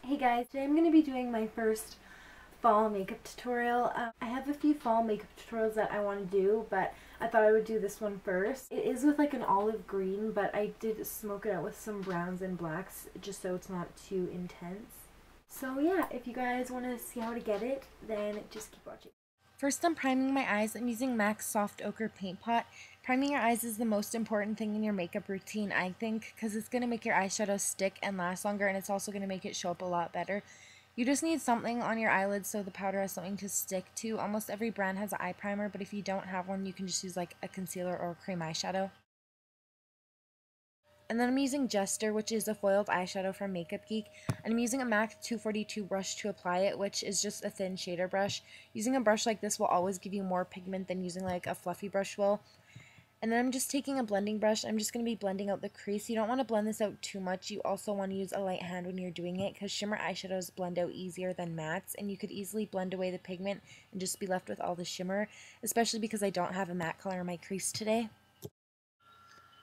Hey guys, today I'm going to be doing my first fall makeup tutorial. I have a few fall makeup tutorials that I want to do, but I thought I would do this one first. It is with like an olive green, but I did smoke it out with some browns and blacks just so it's not too intense. So yeah, if you guys want to see how to get it, then just keep watching. First, I'm priming my eyes. I'm using MAC's Soft Ochre Paint Pot. Priming your eyes is the most important thing in your makeup routine, I think, because it's going to make your eyeshadow stick and last longer, and it's also going to make it show up a lot better. You just need something on your eyelids so the powder has something to stick to. Almost every brand has an eye primer, but if you don't have one, you can just use like a concealer or a cream eyeshadow. And then I'm using Jester, which is a foiled eyeshadow from Geek. And I'm using a MAC 242 brush to apply it, which is just a thin shader brush. Using a brush like this will always give you more pigment than using like a fluffy brush will. And then I'm just taking a blending brush. I'm just going to be blending out the crease. You don't want to blend this out too much. You also want to use a light hand when you're doing it because shimmer eyeshadows blend out easier than mattes. And you could easily blend away the pigment and just be left with all the shimmer, especially because I don't have a matte color in my crease today.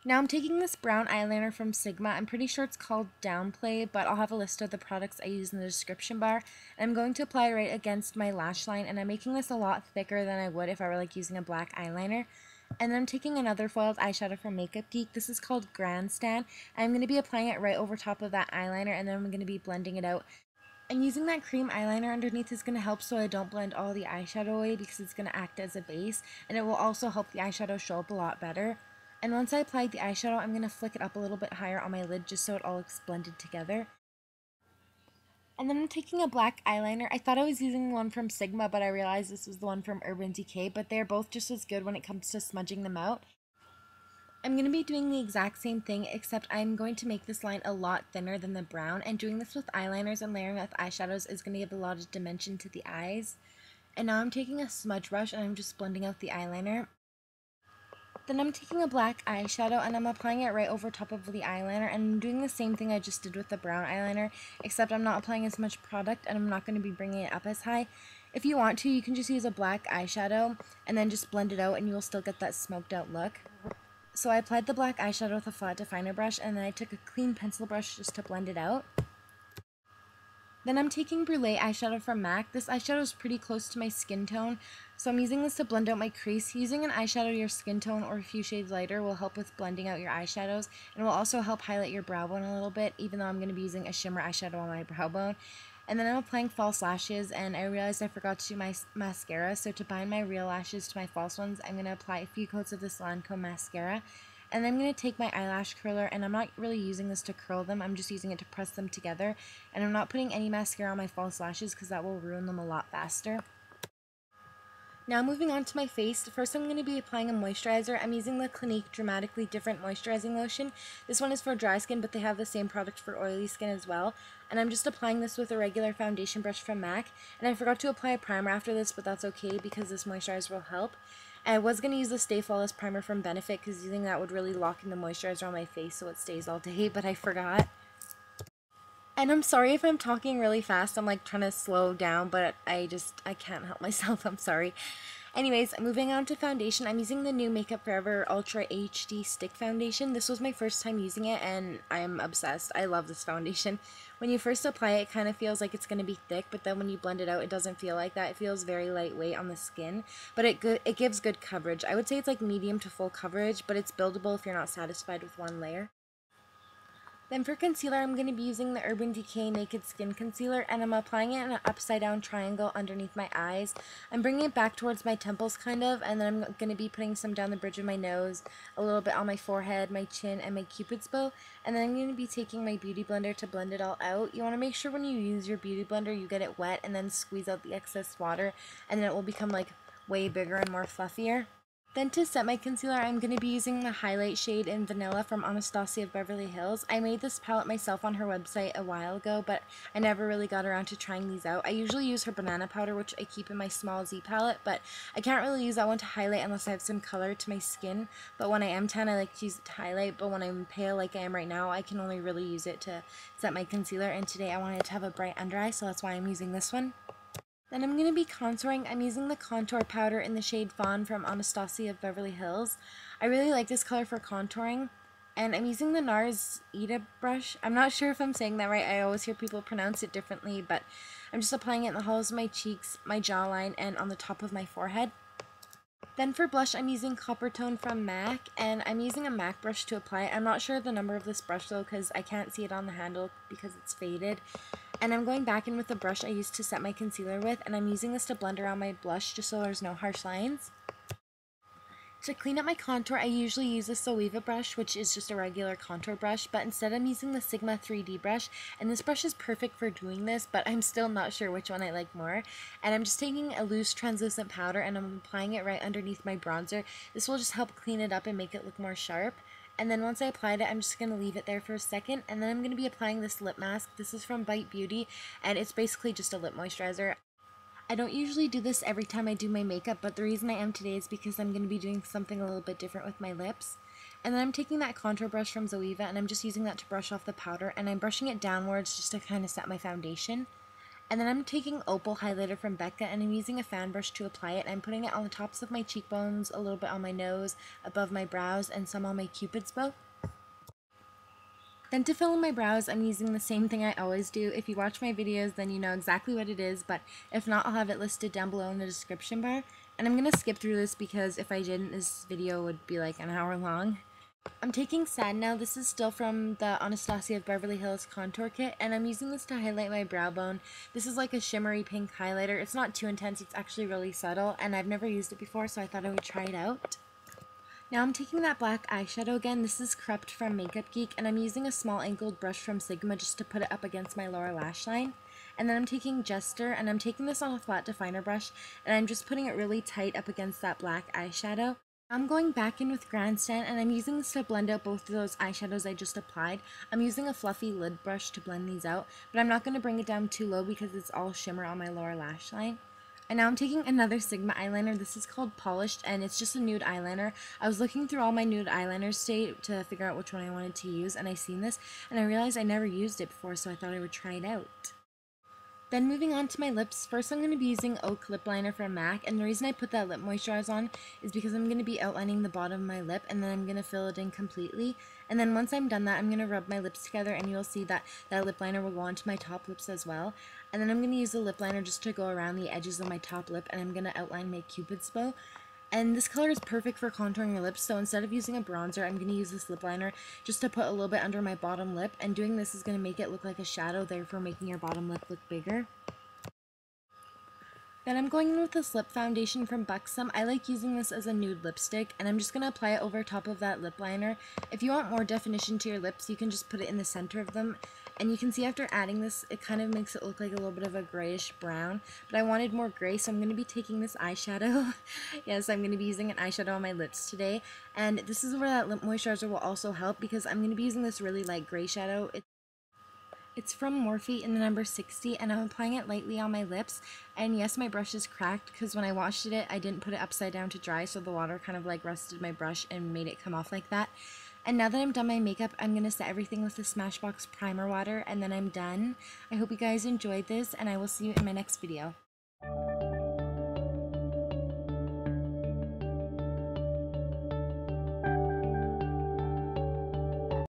Now I'm taking this brown eyeliner from Sigma. I'm pretty sure it's called Downplay, but I'll have a list of the products I use in the description bar. And I'm going to apply it right against my lash line, and I'm making this a lot thicker than I would if I were like using a black eyeliner. And then I'm taking another foiled eyeshadow from Geek. This is called Grandstand. I'm going to be applying it right over top of that eyeliner, and then I'm going to be blending it out. And using that cream eyeliner underneath is going to help so I don't blend all the eyeshadow away because it's going to act as a base, and it will also help the eyeshadow show up a lot better. And once I applied the eyeshadow, I'm going to flick it up a little bit higher on my lid just so it all looks blended together. And then I'm taking a black eyeliner. I thought I was using one from Sigma, but I realized this was the one from Decay, but they're both just as good when it comes to smudging them out. I'm going to be doing the exact same thing, except I'm going to make this line a lot thinner than the brown, and doing this with eyeliners and layering with eyeshadows is going to give a lot of dimension to the eyes. And now I'm taking a smudge brush and I'm just blending out the eyeliner. Then I'm taking a black eyeshadow and I'm applying it right over top of the eyeliner, and I'm doing the same thing I just did with the brown eyeliner, except I'm not applying as much product and I'm not going to be bringing it up as high. If you want to, you can just use a black eyeshadow and then just blend it out and you'll still get that smoked out look. So I applied the black eyeshadow with a flat definer brush, and then I took a clean pencil brush just to blend it out. Then I'm taking Brule eyeshadow from MAC. This eyeshadow is pretty close to my skin tone, so I'm using this to blend out my crease. Using an eyeshadow your skin tone or a few shades lighter will help with blending out your eyeshadows, and will also help highlight your brow bone a little bit, even though I'm going to be using a shimmer eyeshadow on my brow bone. And then I'm applying false lashes, and I realized I forgot to do my mascara, so to bind my real lashes to my false ones, I'm going to apply a few coats of this Lancome mascara. And then I'm going to take my eyelash curler, and I'm not really using this to curl them, I'm just using it to press them together. And I'm not putting any mascara on my false lashes because that will ruin them a lot faster. Now moving on to my face, first I'm going to be applying a moisturizer. I'm using the Clinique Dramatically Different Moisturizing Lotion. This one is for dry skin, but they have the same product for oily skin as well. And I'm just applying this with a regular foundation brush from MAC. And I forgot to apply a primer after this, but that's okay because this moisturizer will help. I was going to use the Stay Flawless primer from Benefit because using that would really lock in the moisturizer on my face so it stays all day, but I forgot. And I'm sorry if I'm talking really fast, I'm like trying to slow down, but I can't help myself, I'm sorry. Anyways, moving on to foundation, I'm using the new Makeup Forever Ultra HD Stick Foundation. This was my first time using it and I'm obsessed. I love this foundation. When you first apply it, it kind of feels like it's going to be thick, but then when you blend it out, it doesn't feel like that. It feels very lightweight on the skin, but it gives good coverage. I would say it's like medium to full coverage, but it's buildable if you're not satisfied with one layer. Then for concealer, I'm going to be using the Urban Decay Naked Skin Concealer, and I'm applying it in an upside down triangle underneath my eyes. I'm bringing it back towards my temples kind of, and then I'm going to be putting some down the bridge of my nose, a little bit on my forehead, my chin, and my cupid's bow. And then I'm going to be taking my beauty blender to blend it all out. You want to make sure when you use your beauty blender, you get it wet and then squeeze out the excess water, and then it will become like way bigger and more fluffier. Then to set my concealer, I'm going to be using the highlight shade in Vanilla from Anastasia of Beverly Hills. I made this palette myself on her website a while ago, but I never really got around to trying these out. I usually use her banana powder, which I keep in my small Z palette, but I can't really use that one to highlight unless I have some color to my skin. But when I am tan, I like to use it to highlight, but when I'm pale like I am right now, I can only really use it to set my concealer, and today I wanted to have a bright under eye, so that's why I'm using this one. Then I'm going to be contouring. I'm using the contour powder in the shade Fawn from Anastasia of Beverly Hills. I really like this color for contouring. And I'm using the NARS Ida brush. I'm not sure if I'm saying that right. I always hear people pronounce it differently, but I'm just applying it in the hollows of my cheeks, my jawline, and on the top of my forehead. Then for blush, I'm using Coppertone from MAC, and I'm using a MAC brush to apply it. I'm not sure the number of this brush though, because I can't see it on the handle because it's faded. And I'm going back in with the brush I used to set my concealer with, and I'm using this to blend around my blush just so there's no harsh lines. To clean up my contour, I usually use the Zoeva brush, which is just a regular contour brush, but instead I'm using the Sigma 3D brush, and this brush is perfect for doing this, but I'm still not sure which one I like more. And I'm just taking a loose translucent powder and I'm applying it right underneath my bronzer. This will just help clean it up and make it look more sharp. And then once I applied it, I'm just going to leave it there for a second, and then I'm going to be applying this lip mask. This is from Bite Beauty, and it's basically just a lip moisturizer. I don't usually do this every time I do my makeup, but the reason I am today is because I'm going to be doing something a little bit different with my lips. And then I'm taking that contour brush from Zoeva, and I'm just using that to brush off the powder, and I'm brushing it downwards just to kind of set my foundation. And then I'm taking Opal highlighter from Becca, and I'm using a fan brush to apply it, and I'm putting it on the tops of my cheekbones, a little bit on my nose, above my brows, and some on my cupid's bow. Then to fill in my brows, I'm using the same thing I always do. If you watch my videos, then you know exactly what it is, but if not, I'll have it listed down below in the description bar. And I'm going to skip through this because if I didn't, this video would be like an hour long. I'm taking Sad Now. This is still from the Anastasia of Beverly Hills contour kit, and I'm using this to highlight my brow bone. This is like a shimmery pink highlighter. It's not too intense, it's actually really subtle, and I've never used it before, so I thought I would try it out. Now I'm taking that black eyeshadow again. This is Corrupt from Makeup Geek, and I'm using a small angled brush from Sigma just to put it up against my lower lash line. And then I'm taking Jester, and I'm taking this on a flat definer brush, and I'm just putting it really tight up against that black eyeshadow. I'm going back in with Grandstand, and I'm using this to blend out both of those eyeshadows I just applied. I'm using a fluffy lid brush to blend these out, but I'm not going to bring it down too low because it's all shimmer on my lower lash line. And now I'm taking another Sigma eyeliner. This is called Polished, and it's just a nude eyeliner. I was looking through all my nude eyeliners today to figure out which one I wanted to use, and I seen this, and I realized I never used it before, so I thought I would try it out. Then moving on to my lips, first I'm going to be using Oak lip liner from MAC, and the reason I put that lip moisturizer on is because I'm going to be outlining the bottom of my lip, and then I'm going to fill it in completely. And then once I'm done that, I'm going to rub my lips together, and you'll see that that lip liner will go onto my top lips as well. And then I'm going to use the lip liner just to go around the edges of my top lip, and I'm going to outline my cupid's bow. And this color is perfect for contouring your lips, so instead of using a bronzer, I'm going to use this lip liner just to put a little bit under my bottom lip, and doing this is going to make it look like a shadow, therefore making your bottom lip look bigger. Then I'm going in with this lip foundation from Buxom. I like using this as a nude lipstick, and I'm just going to apply it over top of that lip liner. If you want more definition to your lips, you can just put it in the center of them. And you can see after adding this, it kind of makes it look like a little bit of a grayish brown. But I wanted more gray, so I'm going to be taking this eyeshadow. Yes, I'm going to be using an eyeshadow on my lips today. And this is where that lip moisturizer will also help, because I'm going to be using this really light gray shadow. It's from Morphe in the number 60, and I'm applying it lightly on my lips. And yes, my brush is cracked because when I washed it, I didn't put it upside down to dry, so the water kind of like rusted my brush and made it come off like that. And now that I'm done my makeup, I'm going to set everything with the Smashbox primer water, and then I'm done. I hope you guys enjoyed this, and I will see you in my next video.